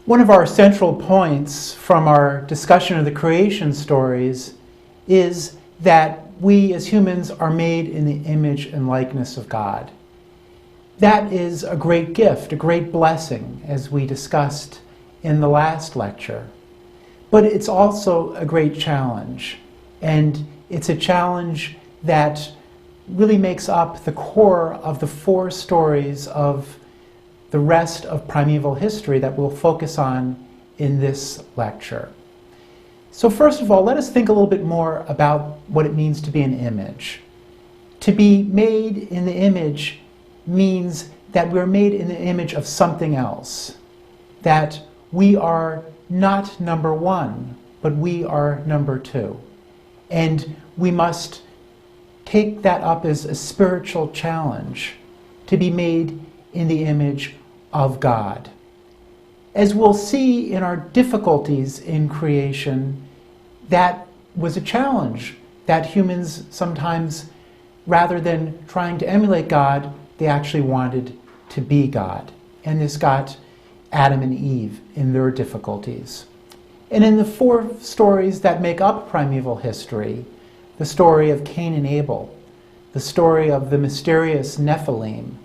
One of our central points from our discussion of the creation stories is that we as humans are made in the image and likeness of God. That is a great gift, a great blessing, as we discussed in the last lecture. But it's also a great challenge, and it's a challenge that really makes up the core of the 4 stories of the rest of primeval history that we'll focus on in this lecture. So first of all, let us think a little bit more about what it means to be an image. To be made in the image means that we're made in the image of something else, that we are not number 1, but we are number 2. And we must take that up as a spiritual challenge, to be made in the image of God. As we'll see in our difficulties in creation, that was a challenge that humans sometimes, rather than trying to emulate God, they actually wanted to be God. And this got Adam and Eve in their difficulties. And in the 4 stories that make up primeval history, the story of Cain and Abel, the story of the mysterious Nephilim,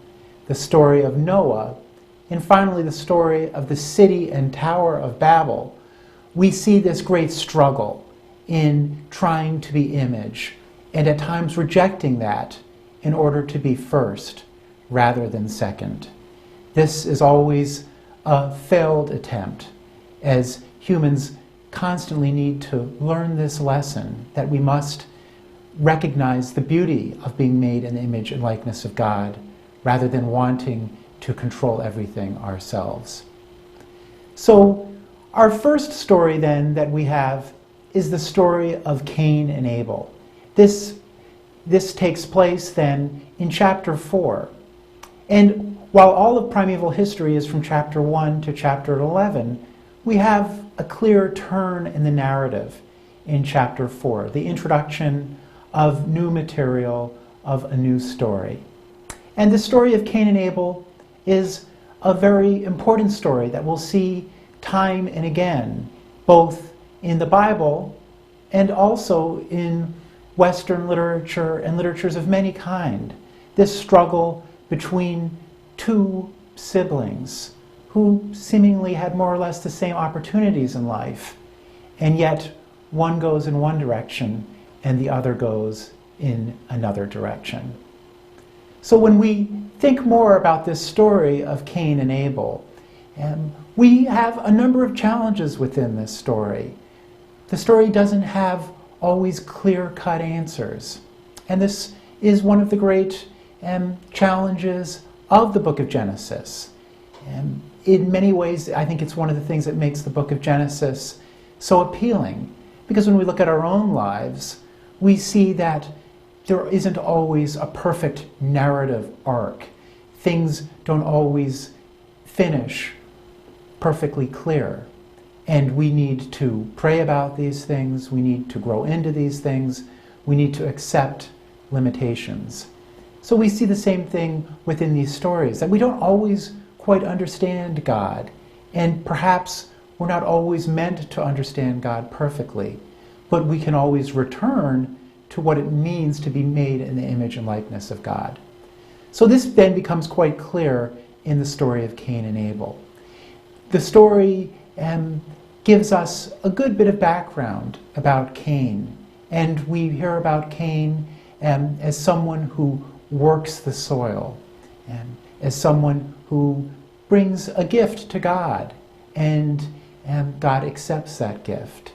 the story of Noah, and finally the story of the city and tower of Babel, we see this great struggle in trying to be image, and at times rejecting that in order to be first rather than second. This is always a failed attempt, as humans constantly need to learn this lesson, that we must recognize the beauty of being made in the image and likeness of God, rather than wanting to control everything ourselves. So our first story then that we have is the story of Cain and Abel. This takes place then in chapter 4. And while all of primeval history is from chapter 1 to chapter 11, we have a clear turn in the narrative in chapter 4, the introduction of new material, of a new story. And the story of Cain and Abel is a very important story that we'll see time and again, both in the Bible and also in Western literature and literatures of many kind. This struggle between 2 siblings who seemingly had more or less the same opportunities in life, and yet one goes in one direction and the other goes in another direction. So when we think more about this story of Cain and Abel, we have a number of challenges within this story. The story doesn't have always clear-cut answers. And this is one of the great challenges of the book of Genesis. In many ways, I think it's one of the things that makes the book of Genesis so appealing. Because when we look at our own lives, we see that there isn't always a perfect narrative arc. Things don't always finish perfectly clear. And we need to pray about these things, we need to grow into these things, we need to accept limitations. So we see the same thing within these stories, that we don't always quite understand God, and perhaps we're not always meant to understand God perfectly, but we can always return to what it means to be made in the image and likeness of God. So this then becomes quite clear in the story of Cain and Abel. The story gives us a good bit of background about Cain, and we hear about Cain as someone who works the soil, as someone who brings a gift to God, and God accepts that gift.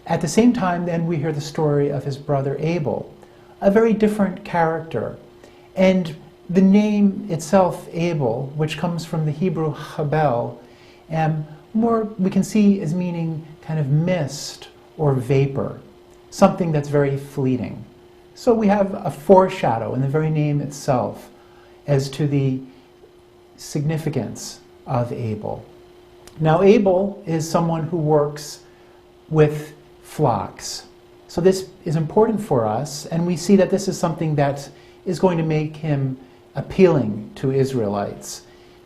At the same time, then, we hear the story of his brother Abel, a very different character. And the name itself, Abel, which comes from the Hebrew Habel, more we can see as meaning kind of mist or vapor, something that's very fleeting. So we have a foreshadow in the very name itself as to the significance of Abel. Now, Abel is someone who works with flocks. So this is important for us, and we see that this is something that is going to make him appealing to Israelites.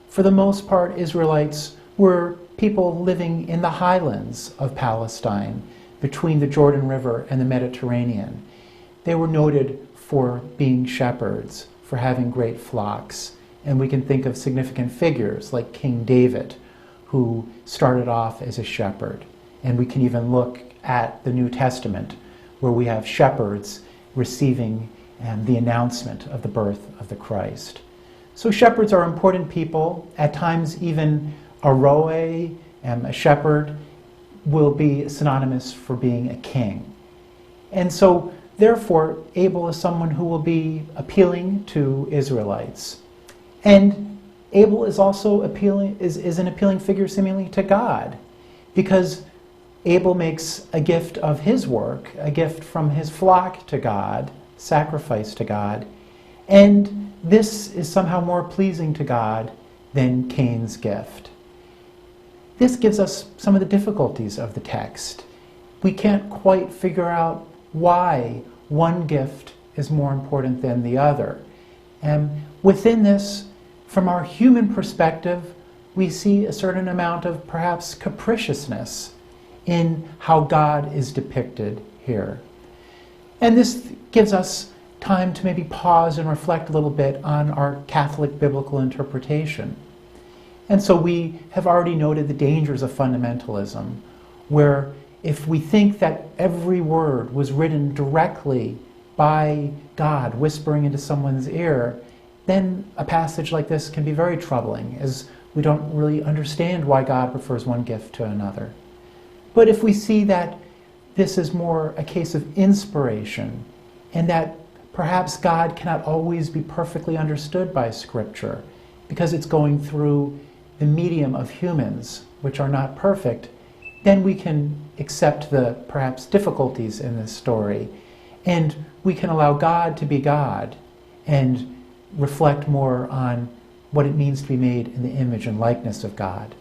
For the most part, Israelites were people living in the highlands of Palestine, between the Jordan River and the Mediterranean. They were noted for being shepherds, for having great flocks. And we can think of significant figures like King David, who started off as a shepherd. And we can even look at the New Testament, where we have shepherds receiving the announcement of the birth of the Christ. So shepherds are important people. At times even a roe, a shepherd, will be synonymous for being a king. And so therefore Abel is someone who will be appealing to Israelites. And Abel is also is an appealing figure seemingly to God, because Abel makes a gift of his work, a gift from his flock to God, sacrifice to God, and this is somehow more pleasing to God than Cain's gift. This gives us some of the difficulties of the text. We can't quite figure out why one gift is more important than the other. And within this, from our human perspective, we see a certain amount of perhaps capriciousness in how God is depicted here. And this gives us time to maybe pause and reflect a little bit on our Catholic biblical interpretation. And so we have already noted the dangers of fundamentalism, where if we think that every word was written directly by God, whispering into someone's ear, then a passage like this can be very troubling, as we don't really understand why God prefers one gift to another. But if we see that this is more a case of inspiration, and that perhaps God cannot always be perfectly understood by Scripture, because it's going through the medium of humans, which are not perfect, then we can accept the perhaps difficulties in this story, and we can allow God to be God, and reflect more on what it means to be made in the image and likeness of God.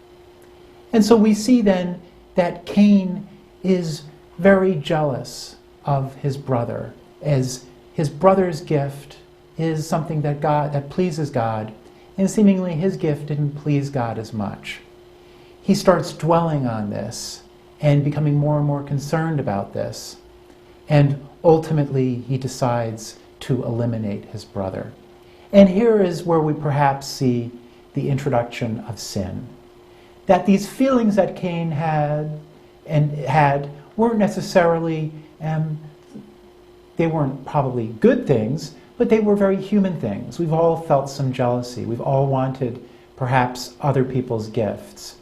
And so we see then that Cain is very jealous of his brother, as his brother's gift is something that pleases God, and seemingly his gift didn't please God as much. He starts dwelling on this and becoming more and more concerned about this, and ultimately he decides to eliminate his brother. And here is where we perhaps see the introduction of sin. That these feelings that Cain had weren't necessarily, they weren't probably good things, but they were very human things. We've all felt some jealousy. We've all wanted perhaps other people's gifts.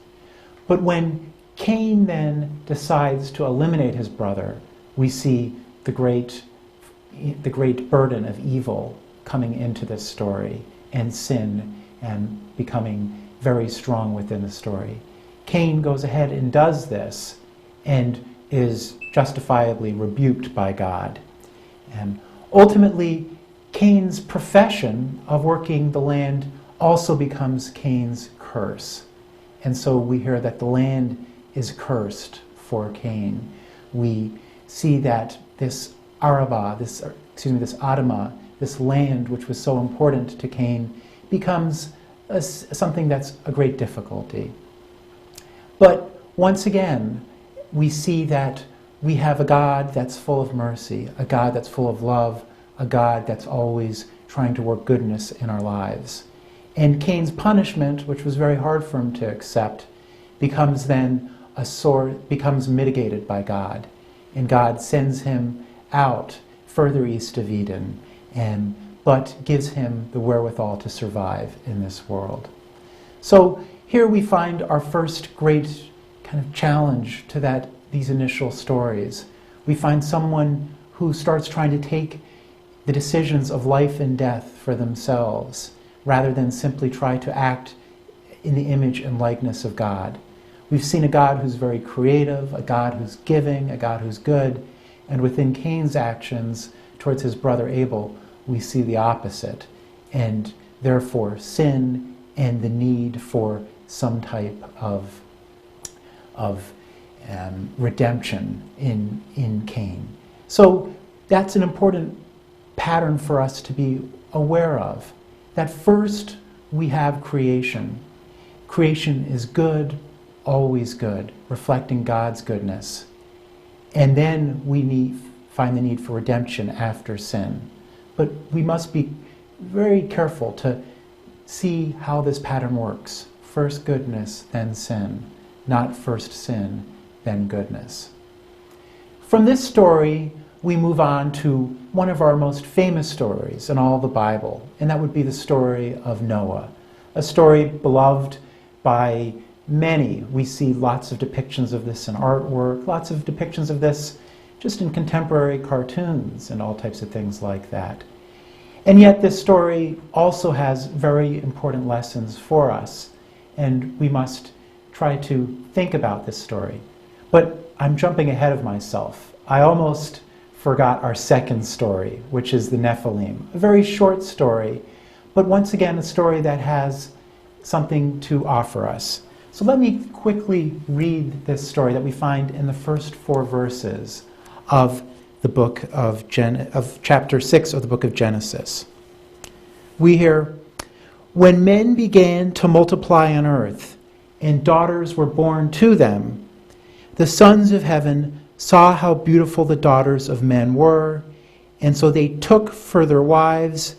But when Cain then decides to eliminate his brother, we see the great burden of evil coming into this story, and sin and becoming very strong within the story. Cain goes ahead and does this and is justifiably rebuked by God. And ultimately, Cain's profession of working the land also becomes Cain's curse. And so we hear that the land is cursed for Cain. We see that this Arabah, this Adamah, this land which was so important to Cain, becomes something that's a great difficulty. But once again, we see that we have a God that's full of mercy, a God that's full of love, a God that's always trying to work goodness in our lives. And Cain's punishment, which was very hard for him to accept, becomes then becomes mitigated by God. And God sends him out further east of Eden, but gives him the wherewithal to survive in this world. So here we find our first great kind of challenge to these initial stories. We find someone who starts trying to take the decisions of life and death for themselves, rather than simply try to act in the image and likeness of God. We've seen a God who's very creative, a God who's giving, a God who's good, and within Cain's actions towards his brother Abel, we see the opposite, and therefore sin and the need for some type of redemption in Cain. So that's an important pattern for us to be aware of. That first we have creation. Creation is good, always good, reflecting God's goodness. And then we find the need for redemption after sin. But we must be very careful to see how this pattern works. First goodness, then sin. Not first sin, then goodness. From this story, we move on to one of our most famous stories in all the Bible, and that would be the story of Noah. A story beloved by many. We see lots of depictions of this in artwork, lots of depictions of this just in contemporary cartoons and all types of things like that. And yet this story also has very important lessons for us, and we must try to think about this story. But I'm jumping ahead of myself. I almost forgot our second story, which is the Nephilim. A very short story, but once again a story that has something to offer us. So let me quickly read this story that we find in the first 4 verses of the book of chapter 6 of the book of Genesis. We hear, "When men began to multiply on earth, and daughters were born to them, the sons of heaven saw how beautiful the daughters of men were, and so they took for their wives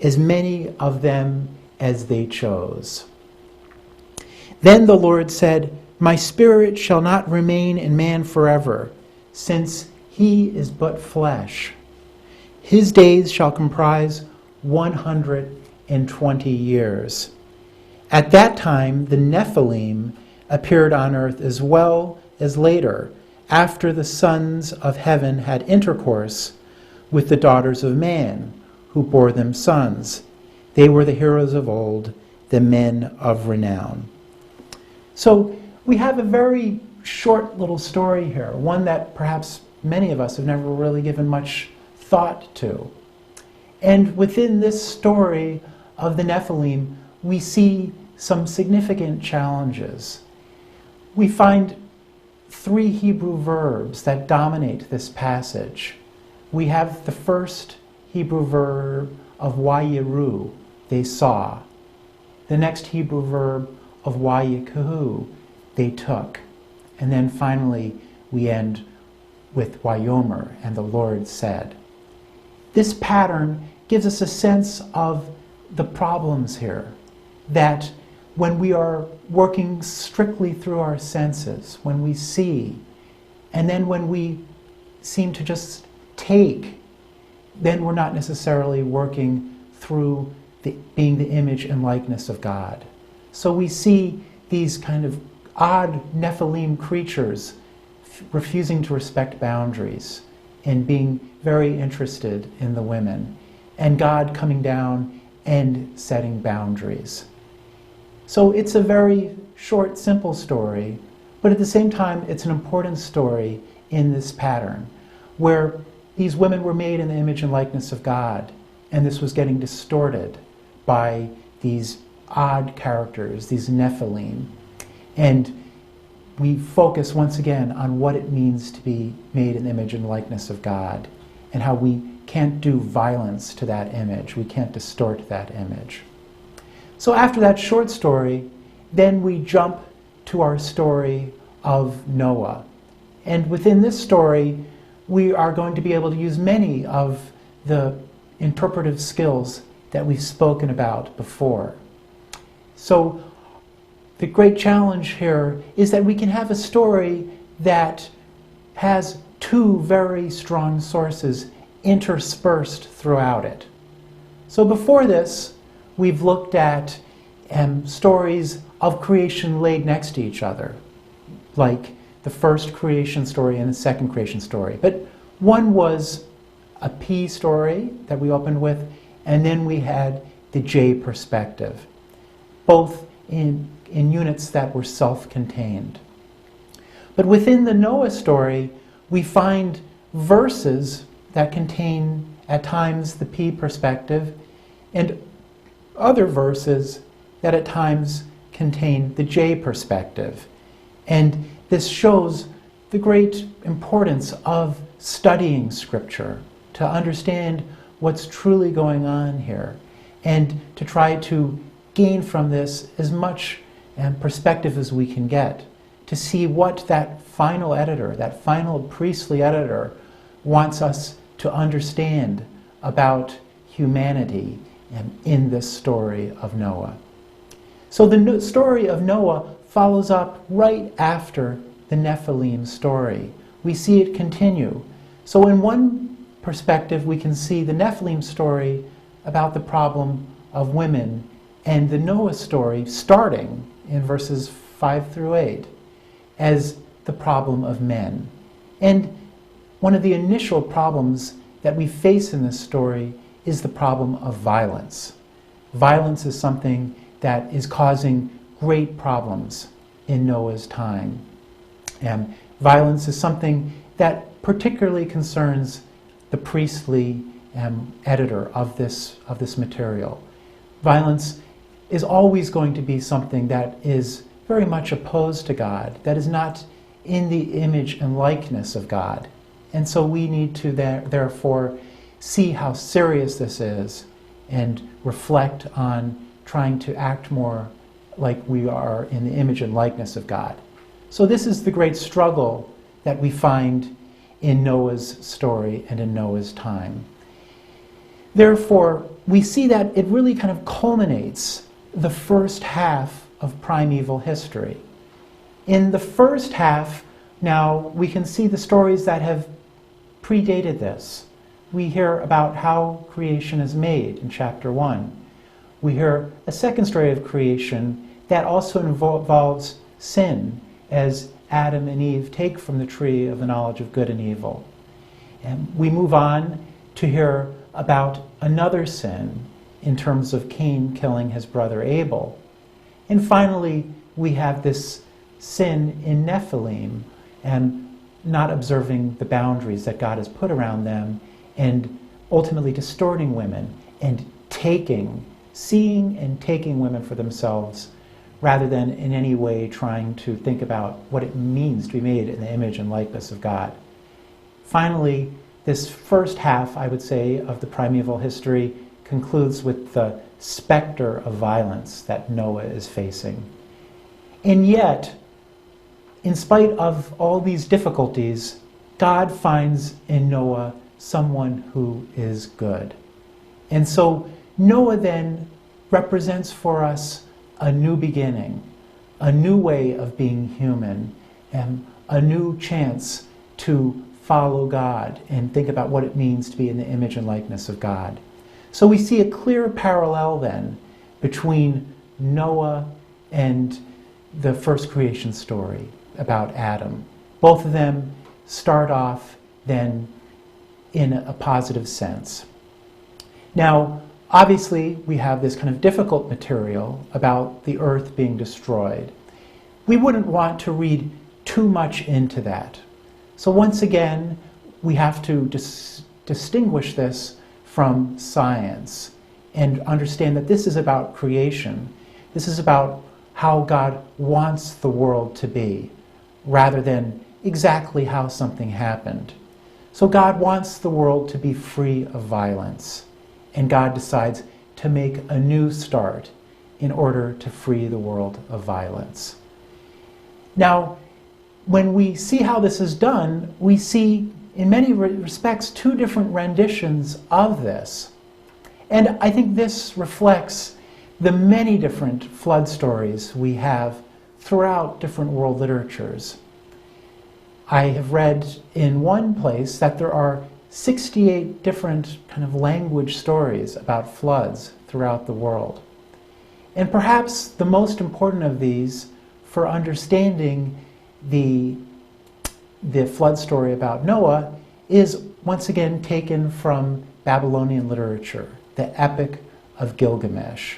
as many of them as they chose. Then the Lord said, 'My spirit shall not remain in man forever, since he is but flesh. His days shall comprise 120 years.' At that time the Nephilim appeared on earth as well as later, after the sons of heaven had intercourse with the daughters of man, who bore them sons. They were the heroes of old, the men of renown." So we have a very short little story here, one that perhaps many of us have never really given much thought to. And within this story of the Nephilim, we see some significant challenges. We find 3 Hebrew verbs that dominate this passage. We have the first Hebrew verb of wayiru, they saw. The next Hebrew verb of wayikahu, they took. And then finally we end with wayomer, and the Lord said. This pattern gives us a sense of the problems here, that when we are working strictly through our senses, when we see, and then when we seem to just take, then we're not necessarily working through being the image and likeness of God. So we see these kind of odd Nephilim creatures refusing to respect boundaries and being very interested in the women, and God coming down and setting boundaries. So it's a very short, simple story, but at the same time it's an important story in this pattern, where these women were made in the image and likeness of God, and this was getting distorted by these odd characters, these Nephilim. And we focus once again on what it means to be made in the image and likeness of God, and how we can't do violence to that image. We can't distort that image. So after that short story, then we jump to our story of Noah. And within this story, we are going to be able to use many of the interpretive skills that we've spoken about before. So the great challenge here is that we can have a story that has 2 very strong sources interspersed throughout it. So before this, we've looked at stories of creation laid next to each other, like the first creation story and the second creation story. But one was a P story that we opened with, and then we had the J perspective, both in units that were self-contained. But within the Noah story, we find verses that contain, at times, the P perspective, and other verses that at times contain the J perspective. And this shows the great importance of studying Scripture, to understand what's truly going on here, and to try to gain from this as much perspective as we can get, to see what that final editor, that final priestly editor, wants us to understand about humanity in this story of Noah. So the story of Noah follows up right after the Nephilim story. We see it continue. So in one perspective, we can see the Nephilim story about the problem of women and the Noah story starting in verses 5 through 8 as the problem of men. And one of the initial problems that we face in this story is the problem of violence. Violence is something that is causing great problems in Noah's time. And violence is something that particularly concerns the priestly editor of this material. Violence is always going to be something that is very much opposed to God, that is not in the image and likeness of God. And so we need to therefore see how serious this is and reflect on trying to act more like we are in the image and likeness of God. So this is the great struggle that we find in Noah's story and in Noah's time. Therefore, we see that it really kind of culminates the first half of primeval history. In the first half, now, we can see the stories that have predated this. We hear about how creation is made in chapter 1. We hear a second story of creation that also involves sin, as Adam and Eve take from the tree of the knowledge of good and evil. And we move on to hear about another sin in terms of Cain killing his brother Abel. And finally, we have this sin in Nephilim and not observing the boundaries that God has put around them and ultimately distorting women and seeing and taking women for themselves rather than in any way trying to think about what it means to be made in the image and likeness of God. Finally, this first half, I would say, of the primeval history concludes with the specter of violence that Noah is facing. And yet, in spite of all these difficulties, God finds in Noah someone who is good. And so Noah then represents for us a new beginning, a new way of being human, and a new chance to follow God and think about what it means to be in the image and likeness of God. So we see a clear parallel then between Noah and the first creation story about Adam. Both of them start off then in a positive sense. Now, obviously, we have this kind of difficult material about the earth being destroyed. We wouldn't want to read too much into that. So once again, we have to distinguish this from science and understand that this is about creation. This is about how God wants the world to be, rather than exactly how something happened. So God wants the world to be free of violence, and God decides to make a new start in order to free the world of violence. Now, when we see how this is done, we see in many respects two different renditions of this. And I think this reflects the many different flood stories we have throughout different world literatures. I have read in one place that there are 68 different kind of language stories about floods throughout the world. And perhaps the most important of these for understanding the flood story about Noah is once again taken from Babylonian literature, the Epic of Gilgamesh.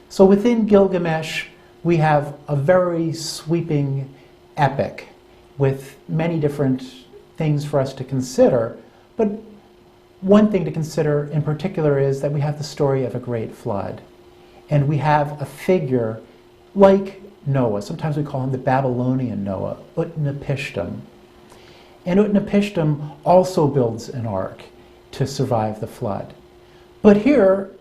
So within Gilgamesh, we have a very sweeping epic with many different things for us to consider. But one thing to consider in particular is that we have the story of a great flood. And we have a figure like Noah. Sometimes we call him the Babylonian Noah, Utnapishtim. And Utnapishtim also builds an ark to survive the flood. But here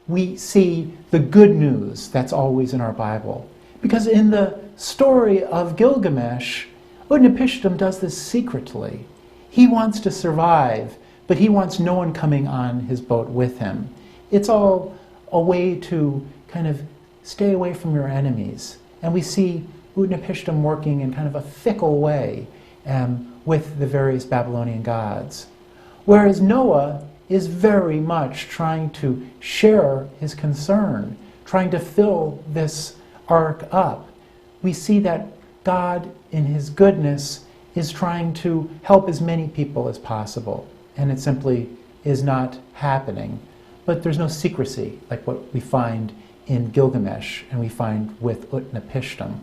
we see the good news that's always in our Bible. Because in the story of Gilgamesh, Utnapishtim does this secretly. He wants to survive, but he wants no one coming on his boat with him. It's all a way to kind of stay away from your enemies. And we see Utnapishtim working in kind of a fickle way with the various Babylonian gods. Whereas Noah is very much trying to share his concern, trying to fill this ark up. We see that God, in his goodness, is trying to help as many people as possible, and it simply is not happening. But there's no secrecy like what we find in Gilgamesh and we find with Utnapishtim.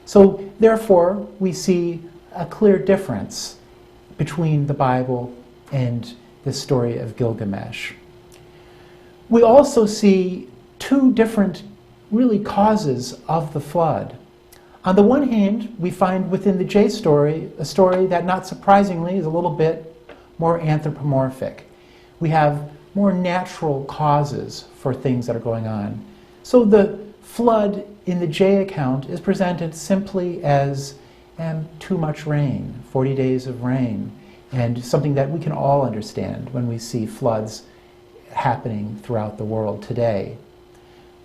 So therefore, we see a clear difference between the Bible and the story of Gilgamesh. We also see two different, really, causes of the flood. On the one hand, we find within the J story a story that, not surprisingly, is a little bit more anthropomorphic. We have more natural causes for things that are going on. So the flood in the J account is presented simply as too much rain, 40 days of rain, and something that we can all understand when we see floods happening throughout the world today.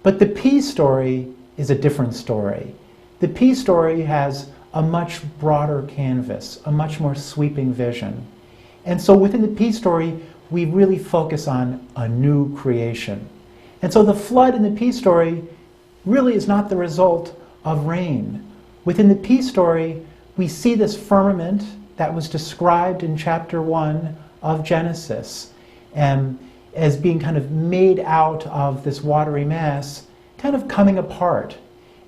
But the P story is a different story. The P story has a much broader canvas, a much more sweeping vision. And so within the P story, we really focus on a new creation. And so the flood in the P story really is not the result of rain. Within the P story, we see this firmament that was described in chapter 1 of Genesis as being kind of made out of this watery mass, kind of coming apart.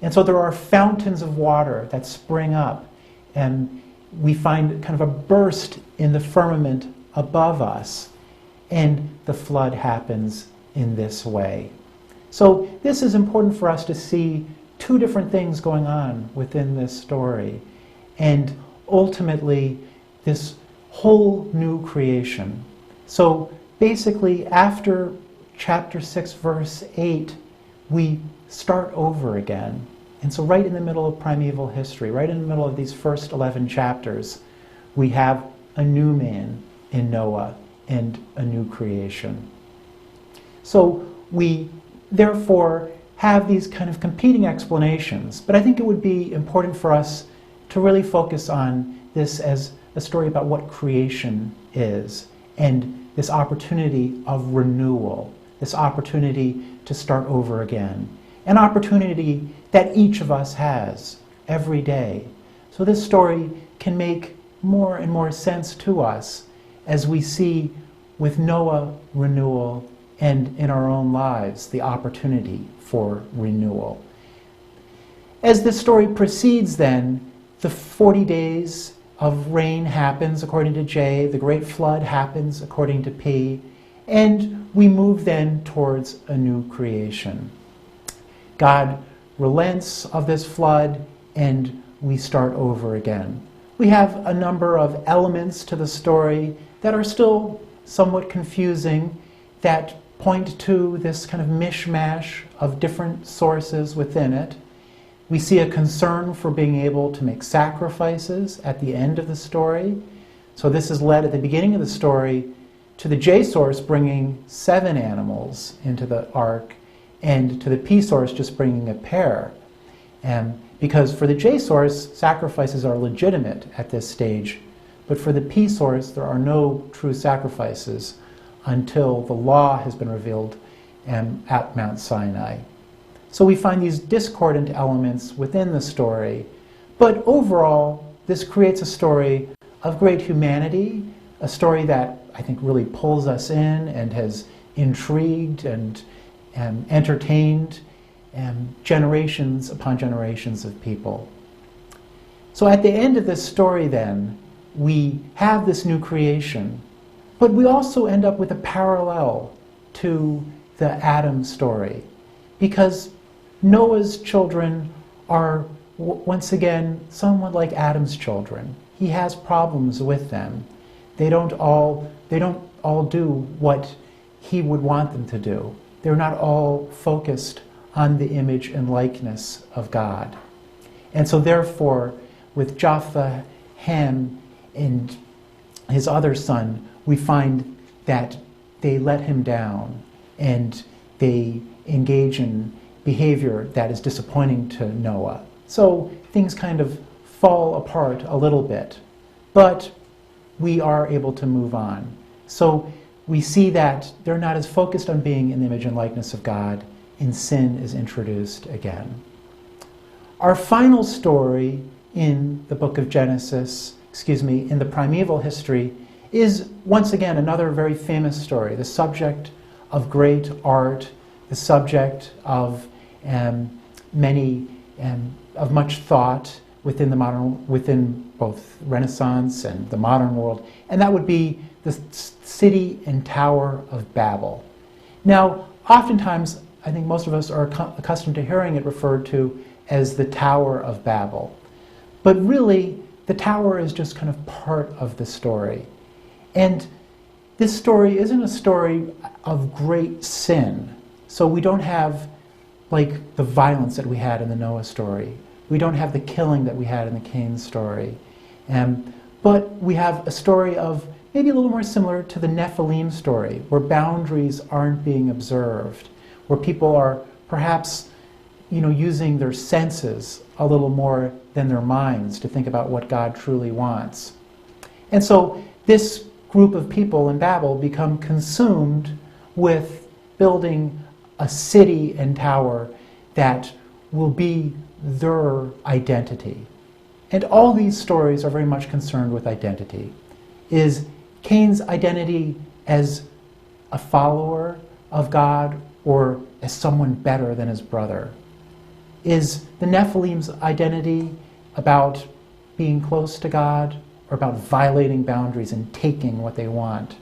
And so there are fountains of water that spring up, and we find kind of a burst in the firmament above us, and the flood happens in this way. So this is important for us to see two different things going on within this story, and ultimately this whole new creation. So basically, after chapter 6, verse 8, we start over again. And so right in the middle of primeval history, right in the middle of these first 11 chapters, we have a new man in Noah and a new creation. So we therefore have these kind of competing explanations, but I think it would be important for us to really focus on this as a story about what creation is, and this opportunity of renewal, this opportunity to start over again, an opportunity that each of us has every day. So this story can make more and more sense to us as we see with Noah renewal, and in our own lives the opportunity for renewal. As this story proceeds then, the 40 days of rain happens according to J, the great flood happens according to P, and we move then towards a new creation. God relents of this flood, and we start over again. We have a number of elements to the story that are still somewhat confusing, that point to this kind of mishmash of different sources within it. We see a concern for being able to make sacrifices at the end of the story. So this is led at the beginning of the story to the J source bringing 7 animals into the ark, and to the P source just bringing a pair. Because for the J source, sacrifices are legitimate at this stage, but for the P source, there are no true sacrifices until the law has been revealed at Mount Sinai. So we find these discordant elements within the story, but overall, this creates a story of great humanity, a story that I think really pulls us in and has intrigued and entertained generations upon generations of people. So at the end of this story then, we have this new creation, but we also end up with a parallel to the Adam story, because Noah's children are once again somewhat like Adam's children. He has problems with them. They don't all do what he would want them to do. They're not all focused on the image and likeness of God. And so therefore, with Japheth, Ham, and his other son, we find that they let him down and they engage in behavior that is disappointing to Noah. So things kind of fall apart a little bit, but we are able to move on. So we see that they're not as focused on being in the image and likeness of God, and sin is introduced again. Our final story in the book of Genesis, in the primeval history, is once again another very famous story, the subject of great art, the subject of much thought within both Renaissance and the modern world, and that would be the city and tower of Babel. Now, oftentimes, I think most of us are accustomed to hearing it referred to as the Tower of Babel. But really, the tower is just kind of part of the story. And this story isn't a story of great sin. So we don't have like the violence that we had in the Noah story. We don't have the killing that we had in the Cain story. But we have a story of maybe a little more similar to the Nephilim story, where boundaries aren't being observed, where people are perhaps using their senses a little more than their minds to think about what God truly wants. And so this group of people in Babel become consumed with building a city and tower that will be their identity. And all these stories are very much concerned with identity. Is Cain's identity as a follower of God or as someone better than his brother? Is the Nephilim's identity about being close to God or about violating boundaries and taking what they want?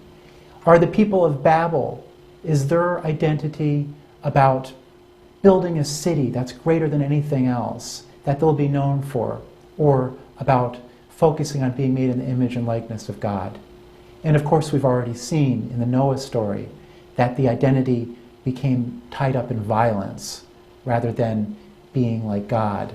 Are the people of Babel, is their identity about building a city that's greater than anything else that they'll be known for, or about focusing on being made in the image and likeness of God? And of course, we've already seen in the Noah story that the identity became tied up in violence rather than being like God.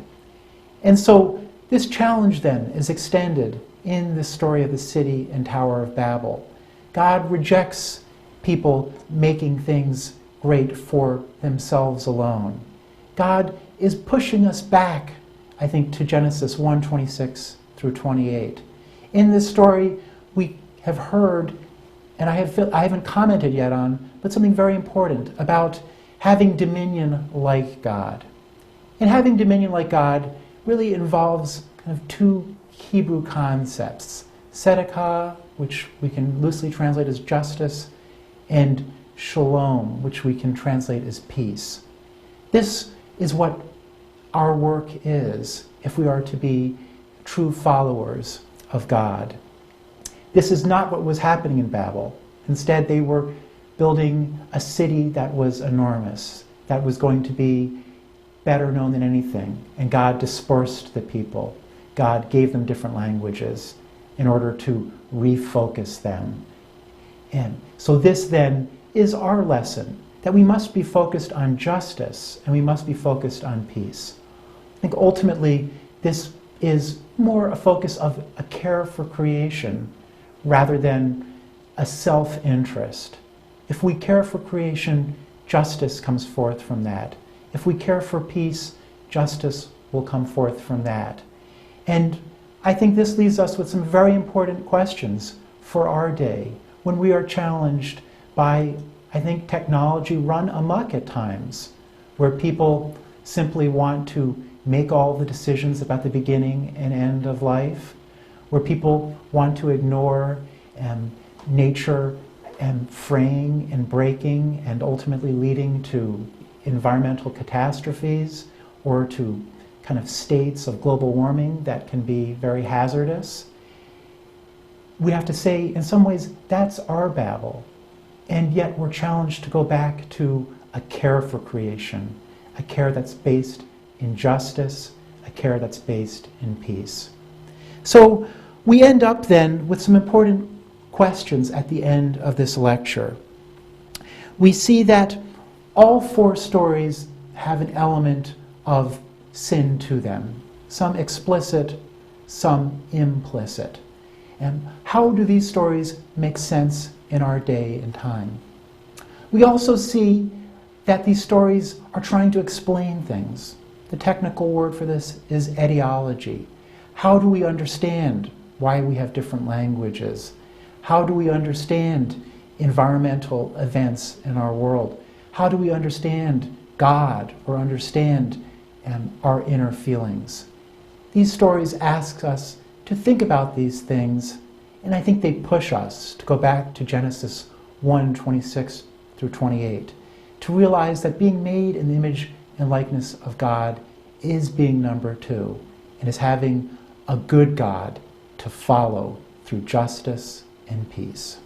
And so this challenge then is extended in the story of the city and Tower of Babel. God rejects people making things great for themselves alone. God is pushing us back, I think, to Genesis 1:26 through 28. In this story, we have heard, and I haven't commented yet on, but something very important about having dominion like God. And having dominion like God really involves kind of two Hebrew concepts: tzedakah, which we can loosely translate as justice, and shalom, which we can translate as peace. This is what our work is if we are to be true followers of God. This is not what was happening in Babel. Instead, they were building a city that was enormous, that was going to be better known than anything. And God dispersed the people. God gave them different languages in order to refocus them. And so this then is our lesson, that we must be focused on justice and we must be focused on peace. I think ultimately this is more a focus of a care for creation rather than a self-interest. If we care for creation, justice comes forth from that. If we care for peace, justice will come forth from that. And I think this leaves us with some very important questions for our day when we are challenged by, I think, technology run amok at times, where people simply want to make all the decisions about the beginning and end of life, where people want to ignore nature and fraying and breaking and ultimately leading to environmental catastrophes or to kind of states of global warming that can be very hazardous. We have to say, in some ways, that's our Babel. And yet we're challenged to go back to a care for creation, a care that's based in justice, a care that's based in peace. So we end up then with some important questions at the end of this lecture. We see that all four stories have an element of sin to them. some explicit, some implicit. And how do these stories make sense in our day and time? We also see that these stories are trying to explain things. The technical word for this is etiology. How do we understand why we have different languages? How do we understand environmental events in our world? How do we understand God or understand our inner feelings? These stories ask us to think about these things, and I think they push us to go back to Genesis 1:26 through 28, to realize that being made in the image and likeness of God is being number two, and is having a good God to follow through justice and peace.